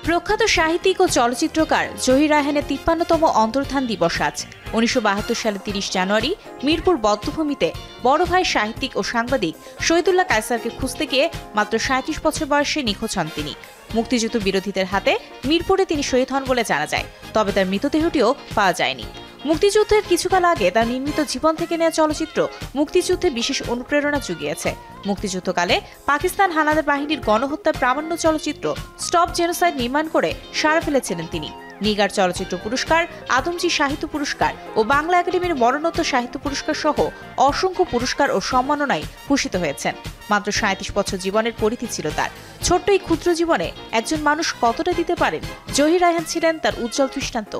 প্রখ্যাত সাহিত্যিক ও চলচ্চিত্রকার জহির রায়হানের ৫৩তম অন্তর্ধান দিবস আজ। ১৯৭২ সালে ৩০ জানুয়ারি মিরপুর বধ্যভূমিতে বড় ভাই সাহিত্যিক ও সাংবাদিক শহীদুল্লাহ কায়সারকে খুঁজতে গিয়ে মাত্র ৩৭ বছর বয়সে নিখোঁজ হন তিনি। মুক্তিযুদ্ধ বিরোধীদের হাতে মিরপুরে তিনি শহীদ হন বলে জানা যায়, তবে তার মৃতদেহটিও পাওয়া যায়নি। মুক্তিযুদ্ধের কিছুকাল আগে তার নির্মিত জীবন থেকে নেওয়া চলচ্চিত্র মুক্তিযুদ্ধে বিশেষ অনুপ্রেরণা জুগিয়েছে। মুক্তিযুদ্ধকালে পাকিস্তান হানাদার বাহিনীর গণহত্যার প্রামাণ্য চলচ্চিত্র স্টপ জেনোসাইড নির্মাণ করে সাড়া ফেলেছিলেন তিনি। নিগার চলচ্চিত্র পুরস্কার, আদমজী সাহিত্য পুরস্কার ও বাংলা একাডেমির মরণোত্তর সাহিত্য পুরস্কার সহ অসংখ্য পুরস্কার ও সম্মাননায় ভূষিত হয়েছেন। মাত্র ৩৭ বছর জীবনের পরিধি ছিল তার। ছোট্ট এই ক্ষুদ্র জীবনে একজন মানুষ কতটা দিতে পারেন, জহির রায়হান ছিলেন তার উজ্জ্বল দৃষ্টান্ত।